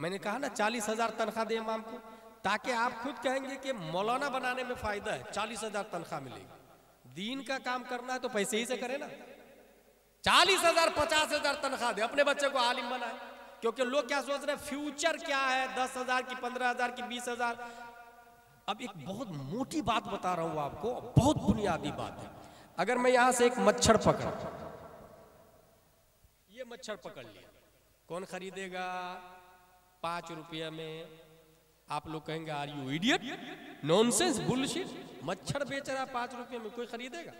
मैंने कहा ना 40,000 तनख्वाह दे इमाम को, ताकि आप खुद कहेंगे कि मौलाना बनाने में फायदा है, 40,000 तनख्वाह मिलेगी। दीन का काम करना है तो पैसे ही से करे ना। 40,000 50,000 तनख्वाह दे, अपने बच्चे को आलिम बनाए। क्योंकि लोग क्या सोच रहे हैं, फ्यूचर क्या है, 10,000 की, 15,000 की, 20,000। अब एक बहुत मोटी बात बता रहा हूं आपको, बहुत बुनियादी बात है। अगर मैं यहां से एक मच्छर पकड़, ये मच्छर पकड़ लिया, कौन खरीदेगा? 5 रुपये में। आप लोग कहेंगे are you idiot, nonsense, bullshit, मच्छर बेच रहा 5 रुपये में, कोई खरीदेगा?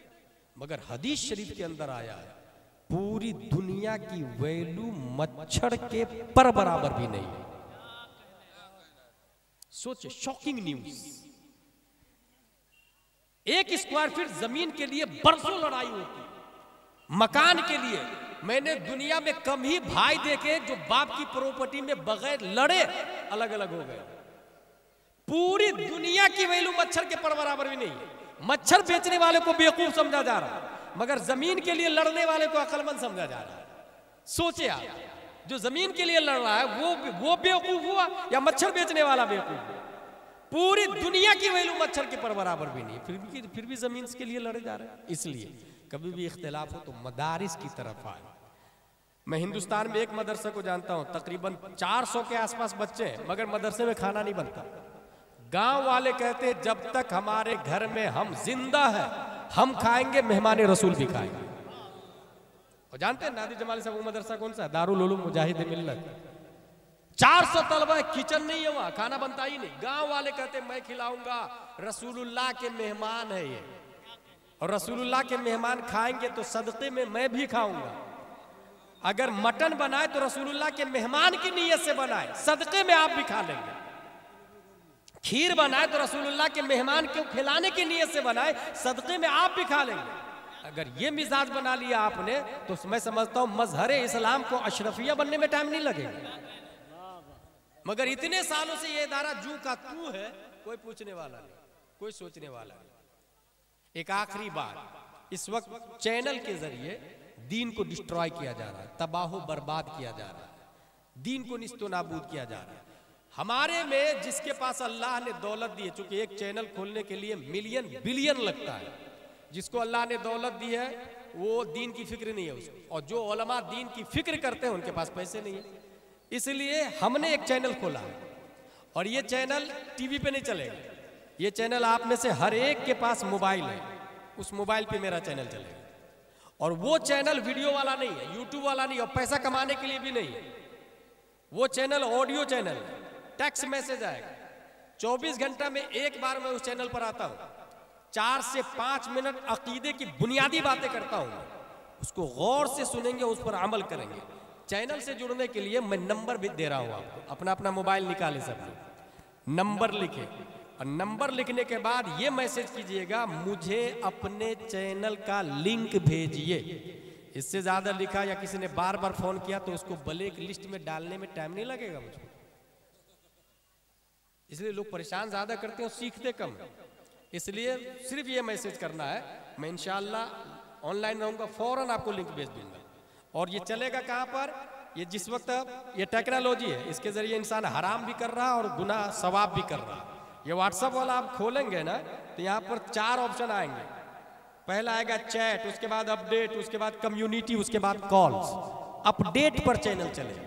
मगर हदीस शरीफ के अंदर आया है, पूरी दुनिया की वैल्यू मच्छर के पर बराबर भी नहीं है। सोचे, शॉकिंग न्यूज। 1 स्क्वायर फीट जमीन के लिए बरसों लड़ाई होती, मकान के लिए। मैंने दुनिया में कम ही भाई देखे जो बाप की प्रॉपर्टी में बगैर लड़े अलग अलग हो गए। पूरी दुनिया की वैल्यू मच्छर के पर बराबर भी नहीं है। मच्छर बेचने वाले को बेवकूफ समझा जा रहा है, मगर जमीन के लिए लड़ने वाले को अक्लमंद समझा जा रहा है। सोचे आप, जो जमीन के लिए लड़ रहा है वो बेवकूफ हुआ या मच्छर बेचने वाला बेवकूफ हुआ? पूरी दुनिया की वैल्यू मच्छर के पर बराबर भी नहीं, फिर भी जमीन के लिए लड़े जा रहे हैं। इसलिए कभी भी इख्तिलाफ हो तो मदारिस की तरफ आए। मैं हिंदुस्तान में एक मदरसे को जानता हूं, तकरीबन 400 के आसपास बच्चे हैं, मगर मदरसे में खाना नहीं बनता। गांव वाले कहते हैं जब तक हमारे घर में हम जिंदा है हम खाएंगे, मेहमान रसूल भी खाएंगे। और जानते हैं नादिर जमाली साहब वो मदरसा कौन सा है? दारुल उलूम मुजाहिद मिल्लत। 400 तलबा है, किचन नहीं है, वहां खाना बनता ही नहीं। गांव वाले कहते हैं मैं खिलाऊंगा, रसूलुल्लाह के मेहमान है ये, और रसूलुल्लाह के मेहमान खाएंगे तो सदक़े में मैं भी खाऊंगा। अगर मटन बनाए तो रसूलुल्लाह के मेहमान की नीयत से बनाए, सदक़े में आप भी खा लेंगे। खीर बनाए तो रसूलुल्लाह के मेहमान को खिलाने की नीयत से बनाए, सदक़े में आप भी खा लेंगे। अगर ये मिजाज बना लिया आपने तो मैं समझता हूं मजहर इस्लाम को अशरफिया बनने में टाइम नहीं लगेगा। मगर इतने सालों से ये इदारा जू का तू है, कोई पूछने वाला नहीं, कोई सोचने वाला नहीं। एक आखिरी बात, इस वक्त चैनल के जरिए दीन को डिस्ट्रॉय किया जा रहा है, तबाह बर्बाद किया जा रहा है, दीन को निस्तो नाबूद किया जा रहा है। हमारे में जिसके पास अल्लाह ने दौलत दी है, चूंकि एक चैनल खोलने के लिए मिलियन बिलियन लगता है, जिसको अल्लाह ने दौलत दी है वो दीन की फिक्र नहीं है उसको, और जो उलमा दीन की फिक्र करते हैं उनके पास पैसे नहीं है। इसलिए हमने एक चैनल खोला है, और ये चैनल टीवी पे नहीं चलेगा। ये चैनल आप में से हर एक के पास मोबाइल है, उस मोबाइल पे मेरा चैनल चलेगा। और वो चैनल वीडियो वाला नहीं है, यूट्यूब वाला नहीं, और पैसा कमाने के लिए भी नहीं है। वो चैनल ऑडियो चैनल है, टेक्स्ट मैसेज आएगा। 24 घंटा में एक बार मैं उस चैनल पर आता हूँ, 4 से 5 मिनट अकीदे की बुनियादी बातें करता हूँ, उसको गौर से सुनेंगे, उस पर अमल करेंगे। चैनल से जुड़ने के लिए मैं नंबर भी दे रहा हूँ आपको, अपना अपना मोबाइल निकाले सब लोग, नंबर लिखे, और नंबर लिखने के बाद ये मैसेज कीजिएगा मुझे अपने चैनल का लिंक भेजिए। इससे ज्यादा लिखा या किसी ने बार बार फोन किया तो उसको ब्लैक लिस्ट में डालने में टाइम नहीं लगेगा मुझे। इसलिए लोग परेशान ज्यादा करते हैं और सीखते कम। इसलिए सिर्फ ये मैसेज करना है, मैं इंशाअल्लाह ऑनलाइन रहूंगा, फौरन आपको लिंक भेज दूंगा। और ये चलेगा कहाँ पर? ये जिस वक्त ये टेक्नोलॉजी है, इसके जरिए इंसान हराम भी कर रहा है और गुनाह सवाब भी कर रहा है। ये व्हाट्सएप वाला आप खोलेंगे ना तो यहाँ पर 4 ऑप्शन आएंगे। पहला आएगा चैट, उसके बाद अपडेट, उसके बाद कम्युनिटी, उसके बाद कॉल्स। अपडेट पर चैनल चलेगा।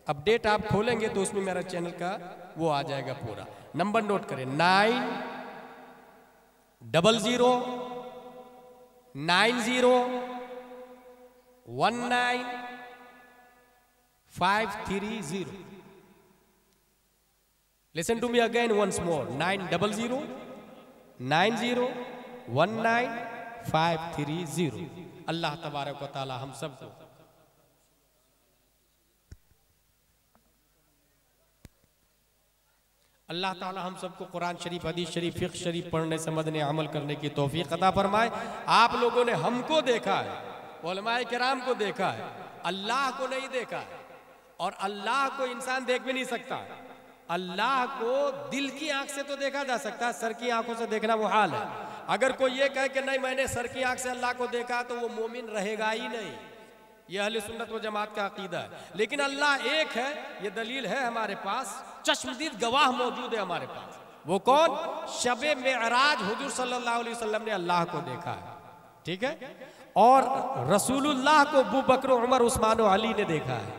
अपडेट आप खोलेंगे तो उसमें मेरा चैनल का वो आ जाएगा पूरा। नंबर नोट करें, 90090195330। Listen to me again once more, 90090195330। अल्लाह तबारक व तआला हम सबको अल्लाह ताला हम सबको कुरान शरीफ, हदीस शरीफ, फिक़्ह शरीफ पढ़ने, समझने, अमल करने की तौफीक अता फरमाए। आप लोगों ने हमको देखा है, उलमाए किराम को देखा है, अल्लाह को नहीं देखा है। और अल्लाह को इंसान देख भी नहीं सकता। अल्लाह को दिल की आंख से तो देखा जा सकता है, सर की आंखों से देखना मुहाल है। अगर कोई ये कहे कि नहीं मैंने सर की आंख से अल्लाह को देखा तो वो मोमिन रहेगा ही नहीं। यह अहले सुन्नत व जमात का अकीदा है। लेकिन अल्लाह एक है, ये दलील है हमारे पास, चश्मदीद गवाह मौजूद है हमारे पास। वो कौन? शबे मेअराज हुजूर सल्लल्लाहु अलैहि वसल्लम ने अल्लाह को देखा है, ठीक है। और रसूलुल्लाह को अबू बकर, उमर, उस्मान और अली ने देखा है।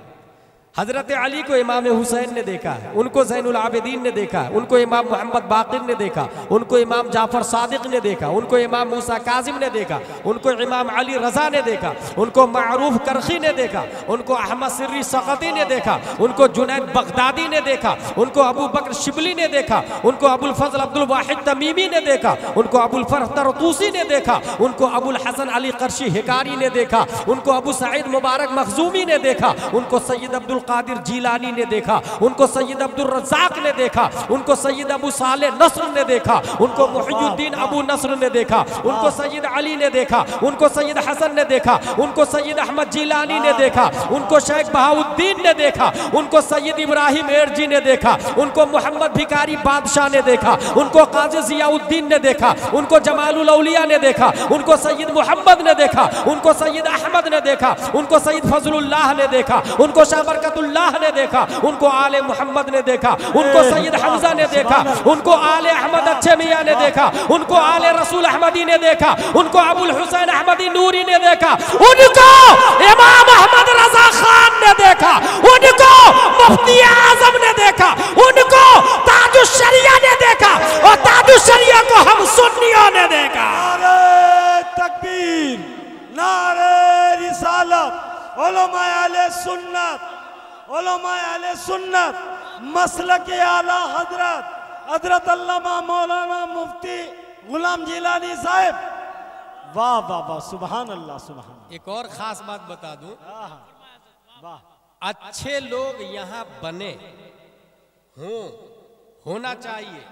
हजरत अली को इमाम हुसैन ने देखा है, उनको ज़ैनुल आबिदीन ने देखा, उनको इमाम मोहम्मद बाक़िर ने देखा, उनको इमाम जाफ़र सादिक ने देखा, उनको इमाम मूसा काज़िम ने देखा, उनको इमाम अली रज़ा ने देखा, उनको मारूफ करखी ने देखा, उनको अहमद सिर्री सक़ती ने देखा, उनको जुनैद बगदादी ने देखा, उनको अबू बकर शिबली ने देखा, उनको अबुल फज़ल अब्दुल वाहिद तमीमी ने देखा, उनको अबुल फरह तरतूसी ने देखा, उनको अबुल हसन अली क़र्शी हिकारी ने देखा, उनको अबू सईद मुबारक मखजूमी ने देखा, उनको सैयद अब्दुल कादिर जीलानी ने देखा, उनको सैयद अब्दुल रज़्ज़ाक़ ने देखा, उनको सैयद अबू साले नस्र ने देखा, उनको मुहियुद्दीन अबू नस्र ने देखा, उनको सैयद अली ने देखा, उनको सैयद हसन ने देखा, उनको सैयद अहमद जीलानी ने देखा, उनको शेख बहाउद्दीन ने देखा, उनको सैयद इब्राहिम एरजी ने देखा, उनको मोहम्मद भिकारी बादशाह ने देखा, उनको काज़ी ज़ियाउद्दीन ने देखा, उनको जमालुल औलिया ने देखा, उनको सैयद मोहम्मद ने देखा, उनको सैयद अहमद ने देखा, उनको सैयद फजलुल्लाह ने देखा, उनको शाह बरकतुल्लाह ने देखा, उनको आले मोहम्मद ने देखा, उनको सैयद हमजा ने देखा, उनको आले अहमद अच्छे मियाँ ने देखा, उनको आले रसूल अहमदी ने देखा, उनको अबुल हुसैन अहमदी नूरी ने देखा, उनको इमाम अहमद रजा खान ने देखा, उनको मुफ्ती आजम ने देखा, उनको ताजुश शरिया ने देखा, और ताजुश शरिया को हम सुन्नियों ने देखा। नारे तकबीर, नारे रिसालत, उलमाए अहले सुन्नत, उलमाए अहले सुन्नत, मसलक आला हजरत हजरत अल्लामा मौलाना मुफ्ती गुलाम जिलानी साहब। वाह वाह वाह, सुभान अल्लाह, सुभान। एक और खास बात बता दूं, वाह, अच्छे लोग यहाँ बने होना चाहिए।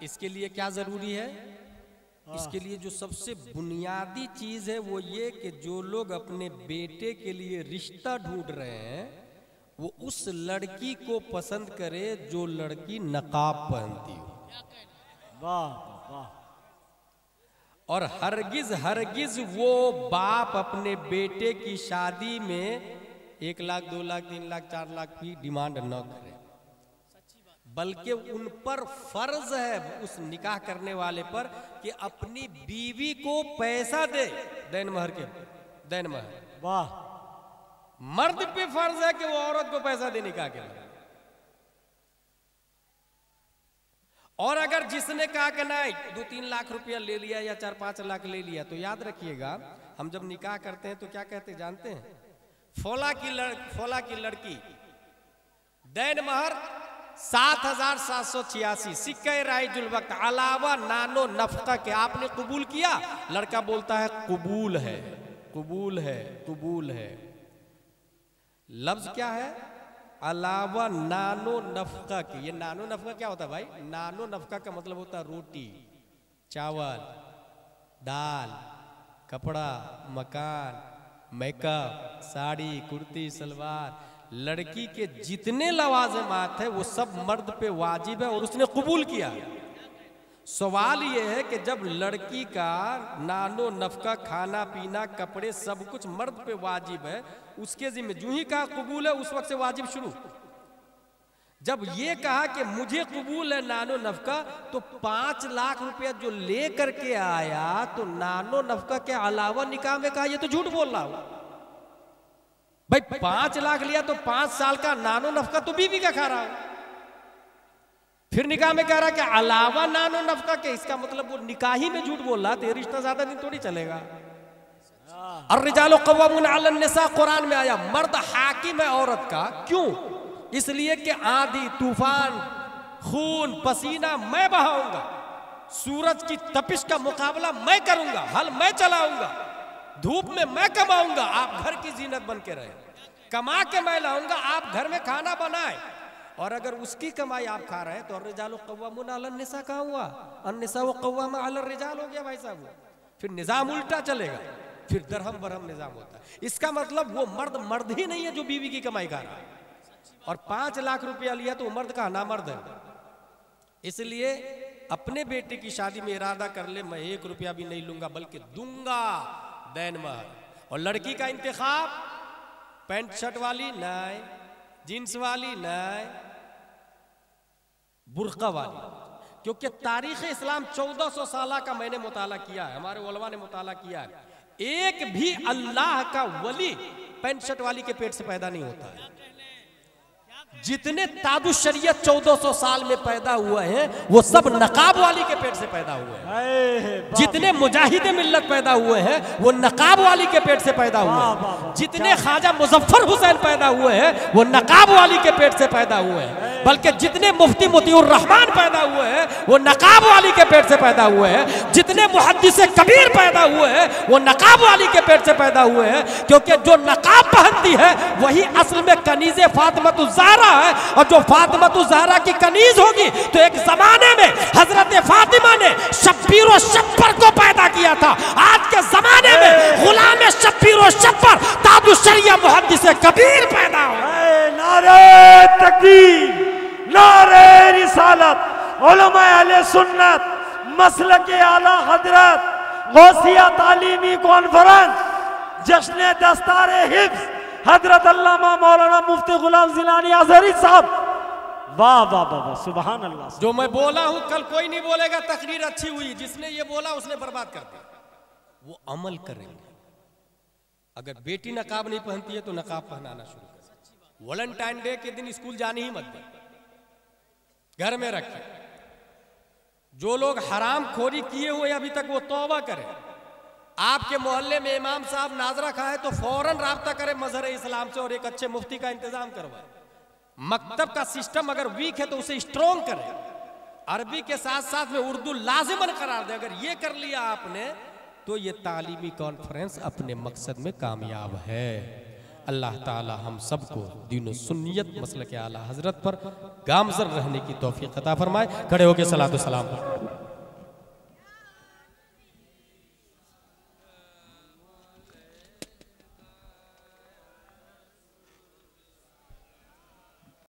इसके लिए क्या जरूरी है? इसके लिए जो सबसे बुनियादी चीज है वो ये कि जो लोग अपने बेटे के लिए रिश्ता ढूंढ रहे हैं वो उस लड़की को पसंद करे जो लड़की नकाब पहनती हो। वाह वाह। और हरगिज हरगिज वो बाप अपने बेटे की शादी में 1 लाख 2 लाख 3 लाख 4 लाख की डिमांड न करे, बल्कि उन पर फर्ज है उस निकाह करने वाले पर कि अपनी बीवी को पैसा दे, दैन महर के दैन महर। वाह। मर्द पे फर्ज है कि वो औरत को पैसा दे निकाह के लिए। और अगर जिसने कहा कि नहीं 2-3 लाख रुपया ले लिया या 4-5 लाख ले लिया, तो याद रखिएगा हम जब निकाह करते हैं तो क्या कहते हैं जानते हैं? फोला की लड़की दैन महर 7,786, सिक्के राइजुल वक्त अलावा नानो नफका के आपने कबूल किया? लड़का बोलता है कबूल है, कबूल है, कबूल है। लफ्ज क्या है? अलावा नानो नफका की। ये नानो नफका क्या होता है भाई? नानो नफका का मतलब होता है रोटी, चावल, दाल, कपड़ा, मकान, मेकअप, साड़ी, कुर्ती, सलवार। लड़की के जितने लवाज़िमात है वो सब मर्द पे वाजिब है और उसने कबूल किया। सवाल ये है कि जब लड़की का नानो नफका, खाना पीना, कपड़े सब कुछ मर्द पे वाजिब है, उसके जिम्मे जो ही कहा कबूल है उस वक्त से वाजिब शुरू। जब ये कहा कि मुझे कबूल है नानो नफका, तो 5 लाख रुपया जो ले करके आया तो नानो नफका के अलावा निकाह में कहा ये तो झूठ बोल रहा हूं भाई। 5 लाख लिया तो 5 साल का नानो नफका तो बीवी का खा रहा हूं, फिर निकाह में कह रहा कि अलावा नानो नफका के। इसका मतलब वो निकाह ही में झूठ बोल रहा, तो रिश्ता ज्यादा दिन थोड़ी चलेगा। और रिजालो कव्वामून अलन निसा कुरान में आया, मर्द हाकिम है औरत का। क्यों? इसलिए कि आंधी, तूफान, खून, पसीना मैं बहाऊंगा, सूरज की तपिश का मुकाबला मैं करूंगा, हल मैं चलाऊंगा, धूप में मैं कमाऊंगा, आप घर की जीनत बन के रहे, कमा के मैं लाऊंगा, आप घर में खाना बनाए। और अगर उसकी कमाई आप खा रहे हैं तो रिजालो कव्वामून अलन निसा कहाँ हुआ? अन्निसा व कव्वामा अलन रिजाल हो गया भाई साहब। फिर निजाम उल्टा चलेगा, फिर दरहम बरहम निजाम होता है। इसका मतलब वो मर्द ही नहीं है जो बीवी की कमाई खा रहा है। और 5 लाख रुपया लिया तो मर्द का नामर्द है। इसलिए अपने बेटे की शादी में इरादा कर ले मैं 1 रुपया भी नहीं लूंगा बल्कि दूंगा दैन महर। और लड़की का इंतखाब पैंट शर्ट वाली नहीं, जींस वाली नहीं, बुर्का वाली। क्योंकि तारीख इस्लाम 1400 साल का मैंने मुताला किया है, हमारे उलमा ने मुताला किया है, एक भी अल्लाह का वली पैंट शर्ट वाली के पेट से पैदा नहीं होता है। जितने तादुश शरीयत 1400 साल में पैदा हुए हैं वो सब नकाब वाली के पेट से पैदा हुए हैं। जितने मुजाहिदे मिल्लत पैदा हुए हैं वो नकाब वाली के पेट से पैदा हुए हैं। जितने ख्वाजा मुजफ्फर हुसैन पैदा हुए हैं वो नकाब वाली के पेट से पैदा हुए हैं। बल्कि जितने मुफ्ती मोतिउर रहमान पैदा हुए हैं वो नकाब वाली के पेट से पैदा हुए हैं। जितने मुहद्दिस कबीर पैदा हुए हैं वो नकाब वाली के पेट से पैदा हुए हैं। क्योंकि जो नकाब पहनती है वही असल में कनीज़े फातिमतुज़ ज़हरा है, और जो फातिमतुज़ ज़हरा की कनीज होगी तो एक जमाने में हजरत फातिमा ने शब्बीर और शब्बर को पैदा किया था। आज के जमाने में गुलाम शब्बीर और शब्बर तादुश शरिया मुहद्दिस कबीर पैदा हो। नारे तकबीर, नारे रिसालत, उलमाए अहले सुन्नत, मसलके आला हजरत, गौसिया तालीमी कॉन्फ्रेंस, जश्न दस्तारे हिफ्ज़ हजरत अल्लामा मौलाना मुफ्ती गुलाम जिलानी अज़हरी साहब। वाह वाह वाह वाह, सुभान अल्लाह। जो मैं बोला हूं कल कोई नहीं बोलेगा तकरीर अच्छी हुई, जिसने ये बोला उसने बर्बाद कर दिया। वो अमल करेंगे। अगर बेटी नकाब नहीं पहनती है तो नकाब पहनाना शुरू कर। वैलेंटाइन डे के दिन स्कूल जाने ही मत दे, घर में रखें। जो लोग हराम खोरी किए हुए अभी तक वो तौबा करें। आपके मोहल्ले में इमाम साहब नाजरा खाए तो फौरन राब्ता करें मजहर इस्लाम से और एक अच्छे मुफ्ती का इंतजाम करवाए। मकतब का सिस्टम अगर वीक है तो उसे स्ट्रॉन्ग करें। अरबी के साथ साथ में उर्दू लाजिमन करार दे। अगर ये कर लिया आपने तो ये तालीमी कॉन्फ्रेंस अपने मकसद में कामयाब है। अल्लाह ताला हम सबको दीन सुन्नियत मसलक आला हजरत पर गामजन रहने की तौफीक अता फरमाए। खड़े होके सलातो सलाम।